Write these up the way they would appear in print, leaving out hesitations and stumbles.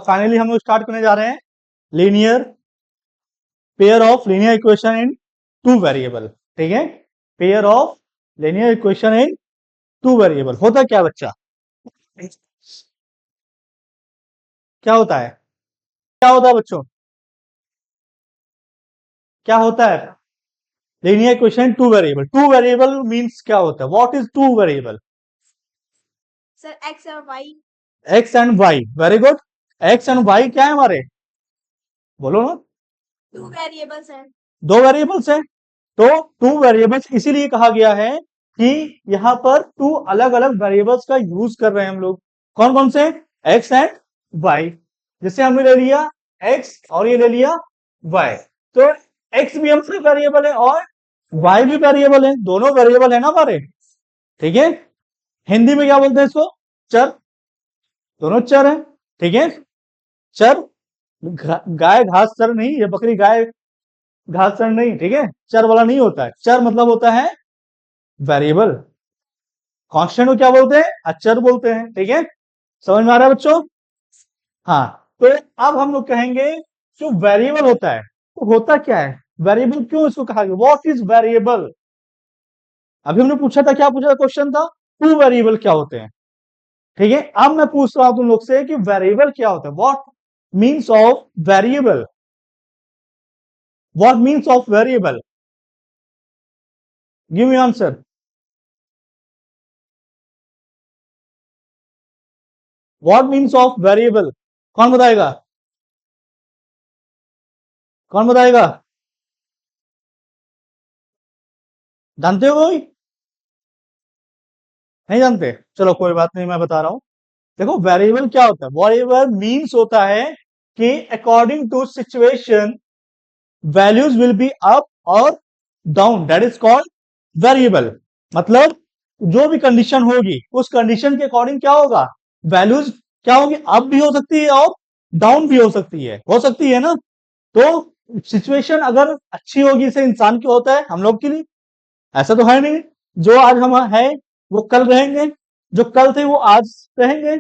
Finally हम लोग start करने जा रहे हैं linear pair of linear equation in two variable. ठीक है, pair of linear equation in two variable होता क्या बच्चा? क्या होता है? क्या होता है बच्चों? क्या होता है linear equation two variable? Two variable means क्या होता है? What is two variable? Sir X और Y. X and Y, very good. X and Y क्या है हमारे? बोलो ना। टू वेरिएबल्स हैं। दो वेरिएबल्स हैं। तो टू वेरिएबल्स इसीलिए कहा गया है कि यहाँ पर टू अलग अलग वेरिएबल्स का यूज कर रहे हैं हम लोग। कौन कौन से? X and Y. जैसे हमने ले लिया एक्स और ये ले लिया वाई, तो एक्स भी हमसे वेरिएबल है और वाई भी वेरिएबल है, दोनों वेरिएबल है ना हमारे। ठीक है, हिंदी में क्या बोलते हैं इसको? चर। दोनों चर है। ठीक है, चर। गाय घास चर नहीं, ये बकरी गाय घास चर नहीं। ठीक है, चर वाला नहीं होता है। चर मतलब होता है वेरिएबल। कांस्टेंट को क्या बोलते हैं? अचर बोलते हैं। ठीक है, समझ में आ रहा है बच्चों? हाँ, तो अब हम लोग कहेंगे जो वेरिएबल होता है वो होता क्या है? वेरिएबल क्यों इसको कहा गया? What is variable? अभी हमने पूछा था, क्या पूछा था? क्वेश्चन था टू वेरिएबल क्या होते हैं। ठीक है, अब मैं पूछ रहा हूं तुम लोग से कि वेरिएबल क्या होता है? What means of variable? What means of variable? Give me answer. What means of variable? कौन बताएगा? कौन बताएगा? जानते हो कोई? नहीं जानते? चलो कोई बात नहीं, मैं बता रहा हूं। देखो वेरिएबल क्या होता है? वेरिएबल मीन्स होता है कि according to situation values will be up और down, that is called variable. मतलब जो भी कंडीशन होगी उस कंडीशन के अकॉर्डिंग क्या होगा? वैल्यूज क्या होगी? अप भी हो सकती है और डाउन भी हो सकती है ना। तो सिचुएशन अगर अच्छी होगी, इसे इंसान की होता है, हम लोग के लिए ऐसा तो है नहीं। जो आज हम है वो कल रहेंगे, जो कल थे वो आज रहेंगे।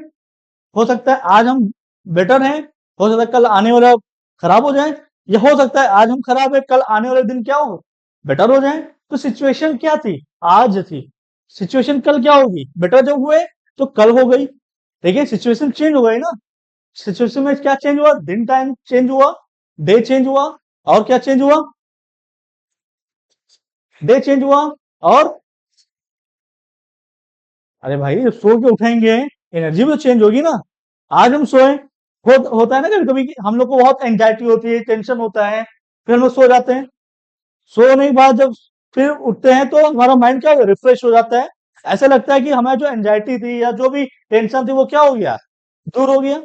हो सकता है आज हम बेटर हैं, हो सकता है कल आने वाला खराब हो जाए, या हो सकता है आज हम खराब है, कल आने वाले दिन क्या हो? बेटर हो जाए। तो सिचुएशन क्या थी? आज थी। सिचुएशन कल क्या होगी? बेटर जब हुए तो कल हो गई। ठीक है, सिचुएशन चेंज हो गई ना। सिचुएशन में क्या चेंज हुआ? दिन टाइम चेंज हुआ, डे चेंज हुआ, और क्या चेंज हुआ? डे चेंज हुआ और अरे भाई जब सो के उठेंगे एनर्जी भी तो चेंज होगी ना। आज हम सोए, होता है ना कभी कभी हम लोग को बहुत एंजाइटी होती है, टेंशन होता है, फिर हम लोग सो जाते हैं। सोने के बाद जब फिर उठते हैं तो हमारा माइंड क्या रिफ्रेश हो जाता है। ऐसा लगता है कि हमारी जो एंजाइटी थी या जो भी टेंशन थी वो क्या हो गया? दूर हो गया।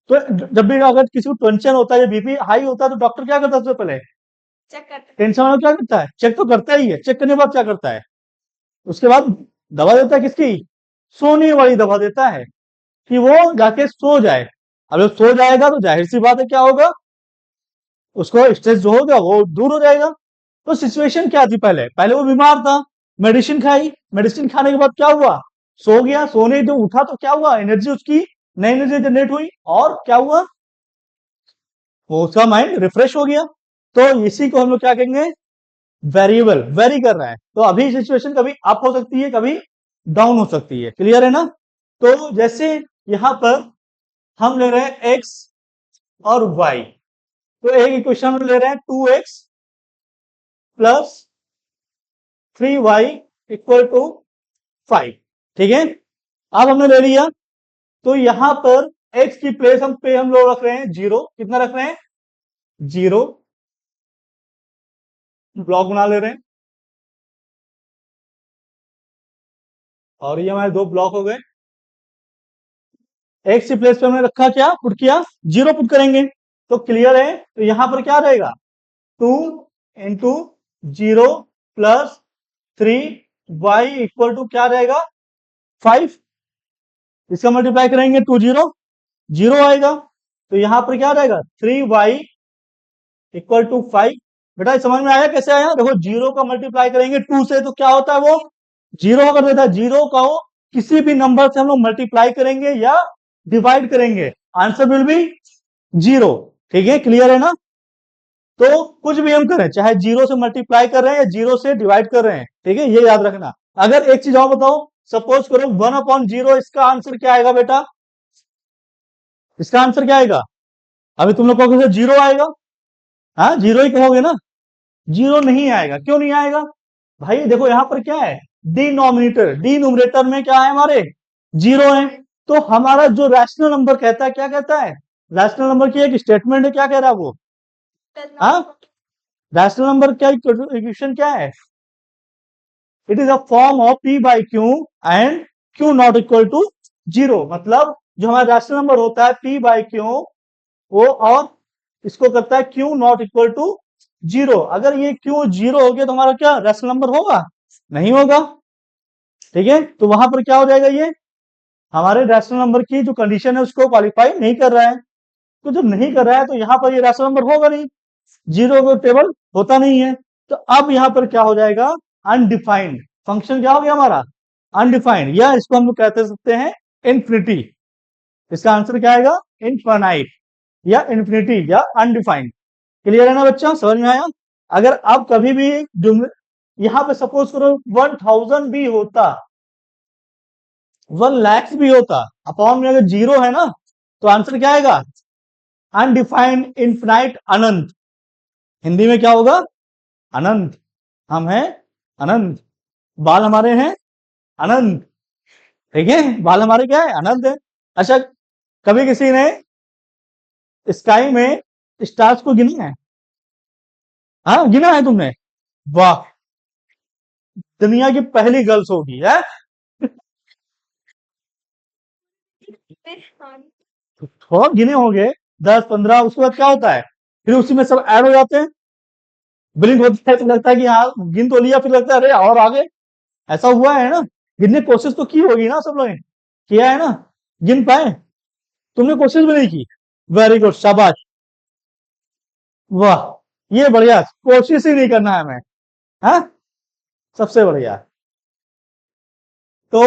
तो जब भी अगर किसी को टेंशन होता है, बीपी हाई होता है, तो डॉक्टर क्या करता है? सबसे पहले चेक करते टेंशन वाला क्या करता है? चेक तो करता ही है। चेक करने के बाद क्या करता है? उसके बाद दवा देता है। किसकी? सोने वाली दवा देता है कि वो जाके सो जाए। अब जब सो जाएगा तो जाहिर सी बात है क्या होगा? उसको स्ट्रेस जो होगा वो दूर हो जाएगा। तो सिचुएशन क्या थी? पहले पहले वो बीमार था, मेडिसिन खाई, मेडिसिन खाने के बाद क्या हुआ? सो गया। सोने जो उठा तो क्या हुआ? एनर्जी उसकी नई एनर्जी जनरेट हुई और क्या हुआ? वो उसका माइंड रिफ्रेश हो गया। तो इसी को हम लोग क्या कहेंगे? वेरिएबल। वेरी कर रहा है। तो अभी सिचुएशन कभी अप हो सकती है, कभी डाउन हो सकती है। क्लियर है ना? तो जैसे यहां पर हम ले रहे हैं एक्स और वाई, तो एक इक्वेशन में ले रहे हैं 2x plus 3y equal to 5। ठीक है, अब हमने ले लिया, तो यहां पर x की प्लेस हम लोग रख रहे हैं 0। कितना रख रहे हैं? 0। ब्लॉक बना ले रहे हैं और ये हमारे दो ब्लॉक हो गए। एक्स की प्लेस पे हमने रखा, क्या पुट किया? 0 पुट करेंगे तो क्लियर है। तो यहां पर क्या रहेगा? 2 into 0 plus 3y equal to क्या रहेगा? 5। इसका मल्टीप्लाई करेंगे 2 0 0 आएगा। तो यहां पर क्या रहेगा? 3y equal to 5। बेटा समझ में आया कैसे आया? देखो 0 का मल्टीप्लाई करेंगे 2 से तो क्या होता है? वो 0 कर देता है। 0 का वो किसी भी नंबर से हम लोग मल्टीप्लाई करेंगे या डिवाइड करेंगे आंसर विल बी 0। ठीक है, क्लियर है ना? तो कुछ भी हम करें, चाहे 0 से मल्टीप्लाई कर रहे हैं या 0 से डिवाइड कर रहे हैं, ठीक है, ये याद रखना। अगर एक चीज और बताओ, सपोज करो 1/0, इसका आंसर क्या आएगा बेटा? इसका आंसर क्या आएगा? अभी तुम लोग कहोगे 0 आएगा, हाँ 0 ही कहोगे ना? 0 नहीं आएगा। क्यों नहीं आएगा भाई? देखो यहां पर क्या है, डिनोमिनेटर में क्या है हमारे? 0 है। तो हमारा जो रैशनल नंबर कहता है, क्या कहता है? रैशनल नंबर की एक स्टेटमेंट है, क्या कह रहा है वो? does हाँ, not रैशनल नंबर क्या इक्वेशन क्या है? It is a form of p by Q and q not equal to 0। मतलब जो हमारा रैशनल नंबर होता है p बाई क्यू, वो और इसको करता है q नॉट इक्वल टू 0। अगर ये q 0 हो गया तो हमारा क्या रैशनल नंबर होगा? नहीं होगा। ठीक है, तो वहां पर क्या हो जाएगा, ये हमारे रैशनल नंबर की जो कंडीशन है उसको क्वालिफाई नहीं कर रहा है। तो जब नहीं कर रहा है तो यहां पर ये रैशनल नंबर होगा नहीं, 0 को टेबल होता नहीं है। तो अब यहां पर क्या हो जाएगा? अनडिफाइंड फंक्शन क्या हो गया हमारा? अनडिफाइंड, या इसको हम लोग कहते सकते हैं इन्फिनिटी। इसका आंसर क्या आएगा? इनफाइनाइट या इन्फिनिटी या अनडिफाइंड। क्लियर है ना बच्चा? समझ में आया? अगर अब कभी भी यहां पे सपोज करो 1000 भी होता, 1 लाख भी होता, अपॉन में अगर 0 है ना, तो आंसर क्या आएगा? अनडिफाइंड, इनफिनाइट, अनंत। हिंदी में क्या होगा? अनंत। हम हैं अनंत, बाल हमारे हैं अनंत। ठीक है, बाल हमारे क्या है? अनंत है। अच्छा, कभी किसी ने स्काई में स्टार्स को गिना है? हाँ, गिना है तुमने? वाह, दुनिया की पहली गर्ल्स होगी है। on थोड़ा गिने होंगे, 10 15, उसके बाद क्या होता है? फिर उसी में सब ऐड हो जाते हैं, ब्लिंक होता है तो लगता है कि हाँ गिन तो लिया, फिर लगता है अरे और आगे। ऐसा हुआ है ना? गिनने की कोशिश तो की होगी ना, सब लोगों ने किया है ना? गिन पाए? तुमने कोशिश भी नहीं की? वेरी गुड, शाबाश, वाह, ये बढ़िया, कोशिश ही नहीं करना है हमें। हाँ, सबसे बढ़िया। तो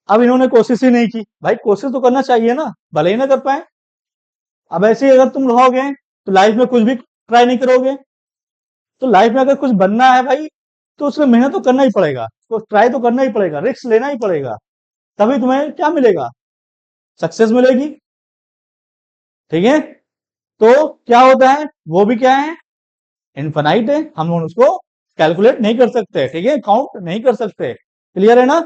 अब इन्होंने कोशिश ही नहीं की, भाई कोशिश तो करना चाहिए ना, भले ही ना कर पाए। अब ऐसे ही अगर तुम रहोगे तो लाइफ में कुछ भी ट्राई नहीं करोगे। तो लाइफ में अगर कुछ बनना है भाई, तो उसमें मेहनत तो करना ही पड़ेगा, तो ट्राई तो करना ही पड़ेगा, रिस्क लेना ही पड़ेगा, तभी तुम्हें क्या मिलेगा? सक्सेस मिलेगी। ठीक है, तो क्या होता है, वो भी क्या है? इनफाइनाइट है, हम लोग उसको कैलकुलेट नहीं कर सकते, ठीक है, काउंट नहीं कर सकते। क्लियर है ना?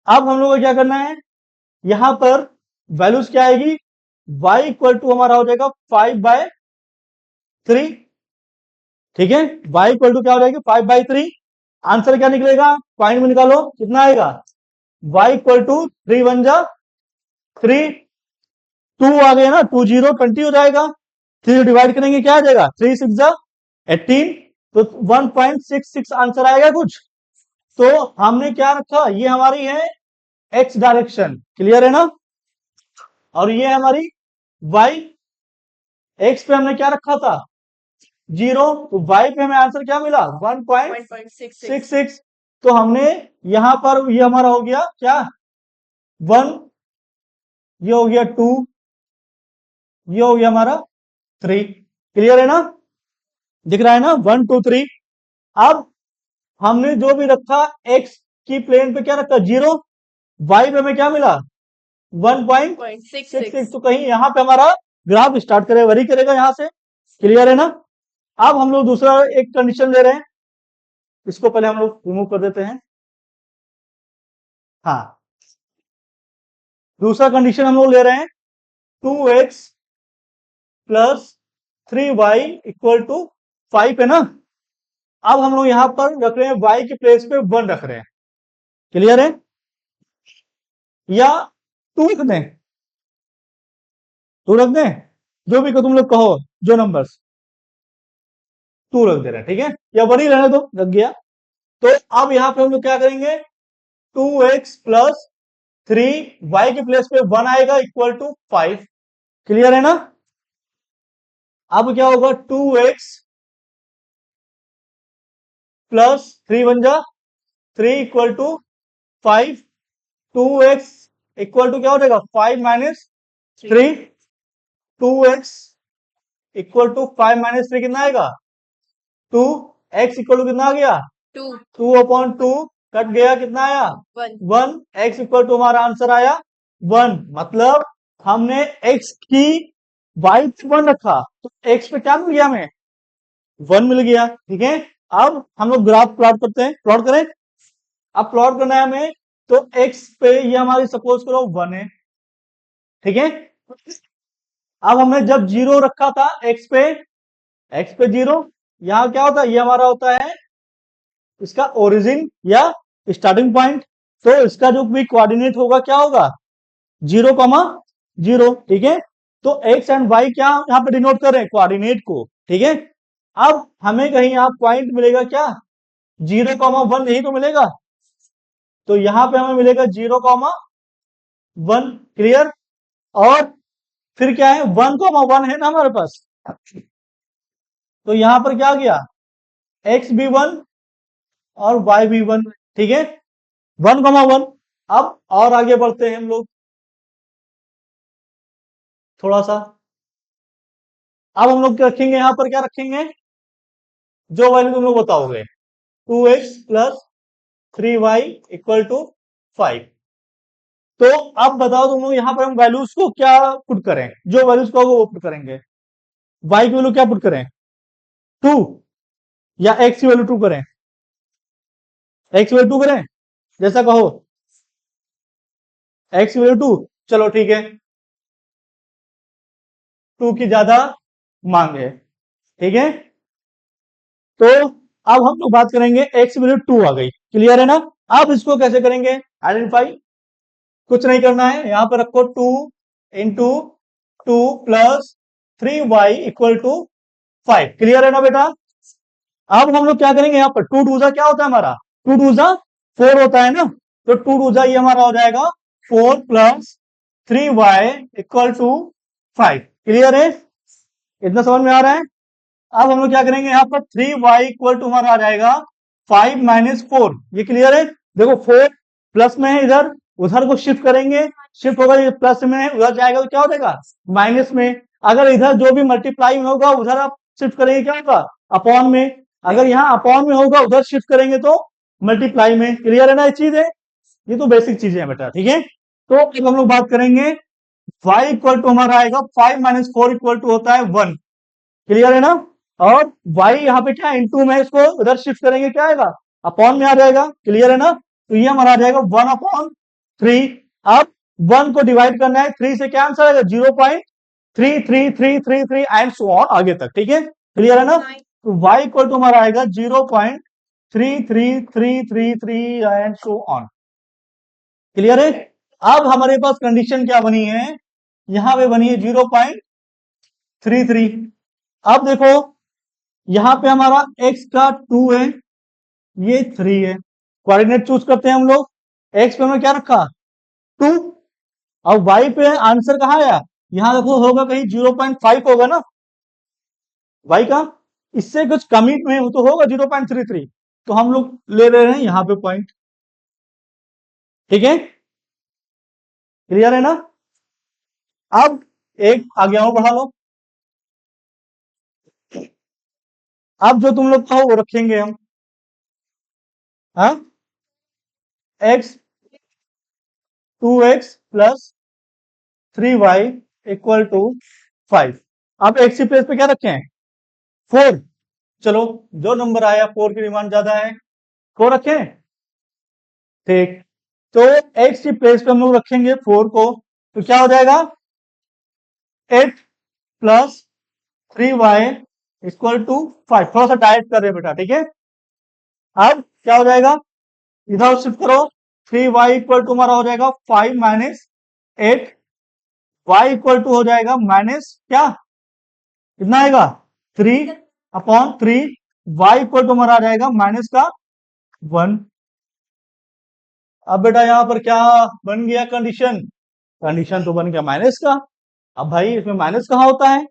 अब हम लोग को क्या करना है, यहां पर वैल्यूज क्या आएगी? y इक्वल टू हमारा हो जाएगा 5/3। ठीक है, y इक्वल टू क्या हो जाएगा? 5/3। आंसर क्या निकलेगा? पॉइंट में निकालो, कितना आएगा? y इक्वल टू 3 1 जा 3, 2 आ गया ना, 2 0 20 हो जाएगा। 3 डिवाइड करेंगे क्या आ जाएगा? 3 6 जा 18, तो 1.66 आंसर आएगा कुछ। तो हमने क्या रखा, ये हमारी है एक्स डायरेक्शन, क्लियर है ना? और ये हमारी वाई, एक्स पे हमने क्या रखा था? 0, तो वाई पे हमें आंसर क्या मिला? 1.66। तो हमने यहां पर ये हमारा हो गया क्या? 1, ये हो गया 2, ये हो गया हमारा 3। क्लियर है ना? दिख रहा है ना? 1 2 3। अब हमने जो भी रखा, एक्स की प्लेन पे क्या रखा? 0, वाई पे हमें क्या मिला? 1.66। तो कहीं यहां पे हमारा ग्राफ स्टार्ट करे, वरी करेगा यहां से। क्लियर है ना? अब हम लोग दूसरा एक कंडीशन ले रहे हैं, इसको पहले हम लोग रिमूव कर देते हैं। हाँ, दूसरा कंडीशन हम लोग ले रहे हैं 2x plus 3y equal to 5 है ना? अब हम लोग यहां पर रख रहे हैं y के प्लेस पे 1 रख रहे हैं। क्लियर है? या 2 रख दें? 2 रख दें, जो भी तुम लोग कहो, जो नंबर्स, 2 रख दे रहे हैं, ठीक है, या 1 ही रहने दो, लग गया। तो अब यहां पे हम लोग क्या करेंगे? 2x प्लस 3y के प्लेस पे 1 आएगा इक्वल टू 5। क्लियर है ना? अब क्या होगा? 2x प्लस 3 1 जा 3 equal to 5। 2x equal to क्या हो जाएगा 5 minus 3 2x equal to 5 minus 3 कितना आएगा 2 x इक्वल टू कितना आ गया 2 2/2 कट गया कितना आया 1 1 x इक्वल टू हमारा आंसर आया 1 मतलब हमने x की y पे 1 रखा तो x पे क्या मिल गया हमें 1 मिल गया ठीक है। अब हम लोग ग्राफ प्लॉट करते हैं प्लॉट करें। अब प्लॉट करना है हमें तो x पे ये हमारी सपोज करो 1 है ठीक है। अब हमने जब 0 रखा था x पे 0 यहां क्या होता है ये हमारा होता है इसका ओरिजिन या स्टार्टिंग पॉइंट तो इसका जो भी कोऑर्डिनेट होगा क्या होगा 0,0 ठीक है। तो x एंड y क्या यहाँ पे डिनोट कर रहे हैं कोऑर्डिनेट को ठीक है। अब हमें कहीं यहाँ पॉइंट मिलेगा क्या 0,1 यही तो मिलेगा तो यहां पे हमें मिलेगा 0,1 क्लियर। और फिर क्या है 1,1 है ना हमारे पास तो यहां पर क्या गया x भी 1 और y भी 1 ठीक है 1,1। अब और आगे बढ़ते हैं हम लोग थोड़ा सा। अब हम लोग क्या रखेंगे यहां पर क्या रखेंगे जो वैल्यू तुम लोग बताओगे 2x plus 3y equal to 5। तो अब बताओ तुम लोग यहां पर हम वैल्यूज को क्या पुट करें जो वैल्यूज को वो पुट करेंगे y की वैल्यू क्या पुट करें 2 या x की वैल्यू 2 करें x की वैल्यू 2 करें जैसा कहो x की वैल्यू 2 चलो ठीक है 2 की ज्यादा मांग है ठीक है। तो अब हम लोग बात करेंगे x की वैल्यू 2 आ गई क्लियर है ना। अब इसको कैसे करेंगे आइडेंटिफाई कुछ नहीं करना है यहां पर रखो 2 into 2 plus 3y equal to 5 clear है ना बेटा। अब हम लोग क्या करेंगे यहाँ पर 2 2 क्या होता है हमारा 2 2 4 होता है ना तो 2 2 ये हमारा हो जाएगा 4 plus 3y equal to 5 clear है इतना समझ में आ रहा है। अब हम लोग क्या करेंगे यहाँ पर 3y इक्वल टू हमारा आ जाएगा 5 माइनस 4 ये क्लियर है। देखो 4 प्लस में है इधर उधर को शिफ्ट करेंगे शिफ्ट होगा ये प्लस में है उधर जाएगा तो क्या हो जाएगा माइनस में। अगर इधर जो भी मल्टीप्लाई में होगा उधर आप शिफ्ट करेंगे क्या होगा अपॉन में। अगर यहाँ अपॉन में होगा उधर शिफ्ट करेंगे तो मल्टीप्लाई में क्लियर है ना ये चीज है ये तो बेसिक चीजें हैं बेटा ठीक है। तो अब हम लोग बात करेंगे y इक्वल टू हमारा आएगा 5 माइनस 4 इक्वल टू होता है 1 क्लियर है ना। और y यहाँ पे क्या इनटू में इसको उधर शिफ्ट करेंगे क्या आएगा अपॉन में आ जाएगा क्लियर है ना। तो ये हमारा आ जाएगा 1/3। अब 1 को डिवाइड करना है 3 से क्या आंसर आएगा 0.33333 एंड सो ऑन आगे तक ठीक है क्लियर है ना। तो y इक्वल टू हमारा आएगा 0.33333 एंड सो ऑन क्लियर है। अब हमारे पास कंडीशन क्या बनी है यहां पे बनी है 0.33। अब देखो यहां पे हमारा x का 2 है ये 3 है कोऑर्डिनेट चूज करते हैं हम लोग x पे हमने क्या रखा 2 और y पे आंसर कहाँ आया यहां देखो होगा कहीं 0.5 होगा ना y का इससे कुछ कमी में हो तो होगा 0.33 तो हम लोग ले रहे हैं यहां पे पॉइंट ठीक है क्लियर है ना। अब एक आगे और बढ़ा लो अब जो तुम लोग कहो वो रखेंगे हम हाँ x 2x plus 3y equal to 5। अब x की प्लेस पे क्या रखें 4 चलो जो नंबर आया 4 की डिमांड ज्यादा है 4 रखें ठीक। तो x की प्लेस पे हम लोग रखेंगे 4 को तो क्या हो जाएगा 8 प्लस 3y इक्वल टू 5 थोड़ा सा डायरेक्ट कर रहे हैं बेटा ठीक है। अब क्या हो जाएगा इधर शिफ्ट करो 3y इक्वल टू हमारा हो जाएगा 5 माइनस 8 y इक्वल टू हो जाएगा माइनस क्या कितना आएगा 3/3 y इक्वल टू हमारा आ जाएगा माइनस का 1। अब बेटा यहां पर क्या बन गया कंडीशन कंडीशन तो बन गया माइनस का। अब भाई इसमें माइनस कहाँ होता है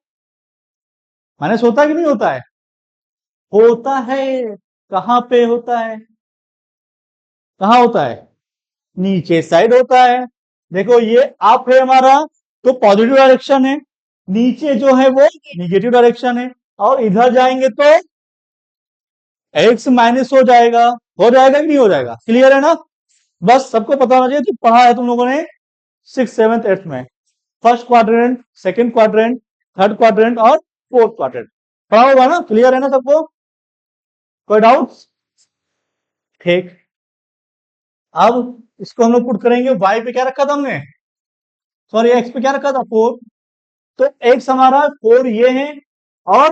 माइनस होता है कि नहीं होता है होता है कहां पे होता है कहां होता है नीचे साइड होता है देखो ये अप है हमारा, तो पॉजिटिव डायरेक्शन है, नीचे जो है वो निगेटिव डायरेक्शन है, और इधर जाएंगे तो एक्स माइनस हो जाएगा कि नहीं हो जाएगा? क्लियर है ना? बस सबको पता होना चाहिए, तो पढ़ा है तुम लोगों ने 6th 7th 8th में, first quadrant, second quadrant, third quadrant और फोर्थ क्वाड्रेंट पढ़ा होगा ना? क्लियर है ना सबको? कोई डाउट्स? ठीक, अब इसको हम लोग पुट करेंगे, y पे क्या रखा था हमने, सॉरी x पे क्या रखा था 4, तो x हमारा 4 ये है, और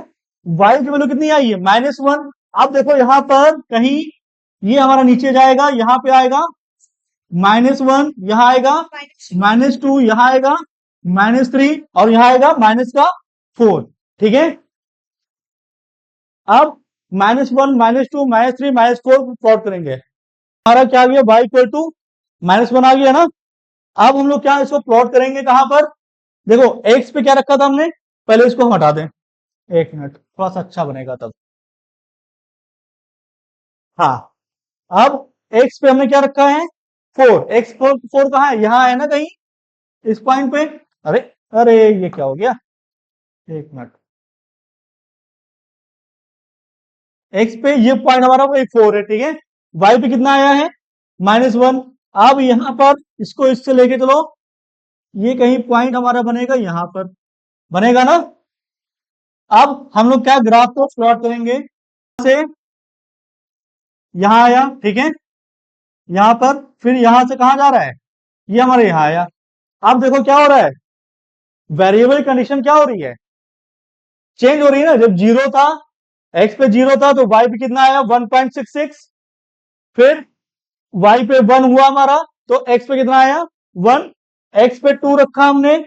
y की वैल्यू कितनी आई है -1। अब देखो यहां पर कहीं ये हमारा नीचे जाएगा, यहां पे आएगा -1, यहां आएगा -2, यहां आएगा -3, और यहां आएगा -4। ठीक है, अब -1 -2 -3 -4 प्लॉट करेंगे, हमारा क्या आ गया y इक्वल टू -1 आ गया ना। अब हम लोग क्या इसको प्लॉट करेंगे कहां पर, देखो x पे क्या रखा था हमने, पहले इसको हम हटा दें, एक मिनट, थोड़ा सा अच्छा बनेगा तब। हाँ, अब x पे हमने क्या रखा है 4, x 4 कहां है, यहां है ना कहीं इस पॉइंट पे। अरे अरे ये क्या हो गया, एक मिनट, x पे ये पॉइंट हमारा वो 4 है, ठीक है। y पे कितना आया है -1। अब यहां पर इसको इससे लेके चलो, ये कहीं पॉइंट हमारा बनेगा यहां पर, बनेगा ना। अब हम लोग क्या ग्राफ को प्लॉट करेंगे, से यहां आया, ठीक है, यहां पर, फिर यहां से कहां जा रहा है, ये हमारे यहां आया। अब देखो क्या हो रहा है, वेरिएबल कंडीशन क्या हो रही है, चेंज हो रही है ना। जब जीरो था, एक्स पे जीरो था, तो वाई पे कितना आया 1.66, फिर वाई पे 1 हुआ हमारा, तो एक्स पे कितना आया 1, एक्स पे 2 रखा हमने,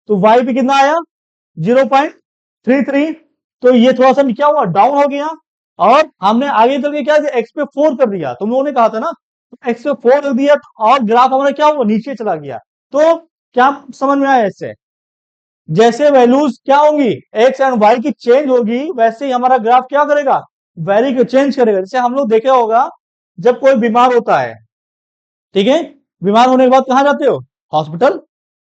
तो वाई पे कितना आया 0.33, तो ये थोड़ा सा क्या हुआ, डाउन हो गया। और हमने आगे चल के क्या किया, एक्स पे 4 कर दिया, तुम लोगों ने कहा था ना, एक्स पे 4 कर दिया, और ग्राफ हमारा क्या हुआ, नीचे चला गया। तो क्या समझ में आया, इससे जैसे वैल्यूज क्या होंगी, एक्स एंड वाई की चेंज होगी, वैसे ही हमारा ग्राफ क्या करेगा, वैरी को चेंज करेगा। जैसे हम लोग देखे होगा, जब कोई बीमार होता है, ठीक है, बीमार होने के बाद कहां जाते हो, हॉस्पिटल,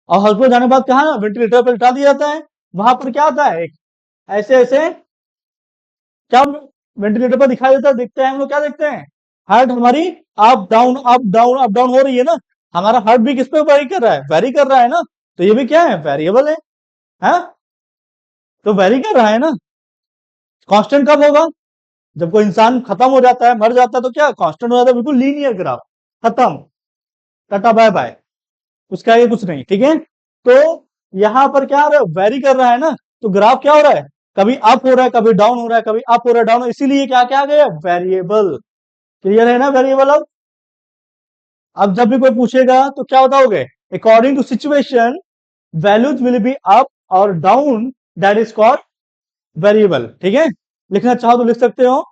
और हॉस्पिटल जाने के बाद कहां, वेंटिलेटर पर लिटा दिया जाता है। वहां पर क्या आता है, ऐसे ऐसे क्या वेंटिलेटर पर दिखाई देता है, देखते हैं हम लोग, क्या देखते हैं, हार्ट हमारी up down up down up down हो रही है ना। हमारा हार्ट भी किस पे वेरी कर रहा है, वेरी कर रहा है ना। तो ये भी क्या है, वेरिएबल है, हाँ? तो वेरी कर रहा है ना। कांस्टेंट कब होगा, जब कोई इंसान खत्म हो जाता है, मर जाता है, तो क्या कांस्टेंट हो जाता है, बिल्कुल लीनियर ग्राफ, खत्म, टाटा बाय बाय, उसका आगे कुछ नहीं, ठीक है। तो यहां पर क्या हो रहा है, वेरी कर रहा है ना, तो ग्राफ क्या हो रहा है, कभी अप हो रहा है, कभी डाउन हो रहा है, कभी अप हो रहा है, डाउन, इसीलिए क्या क्या आ गया, वेरिएबल। क्लियर है ना वेरिएबल? अब जब भी कोई पूछेगा तो क्या बताओगे, according to situation values will be up और down, that is called variable. ठीक है, लिखना चाहो तो लिख सकते हो,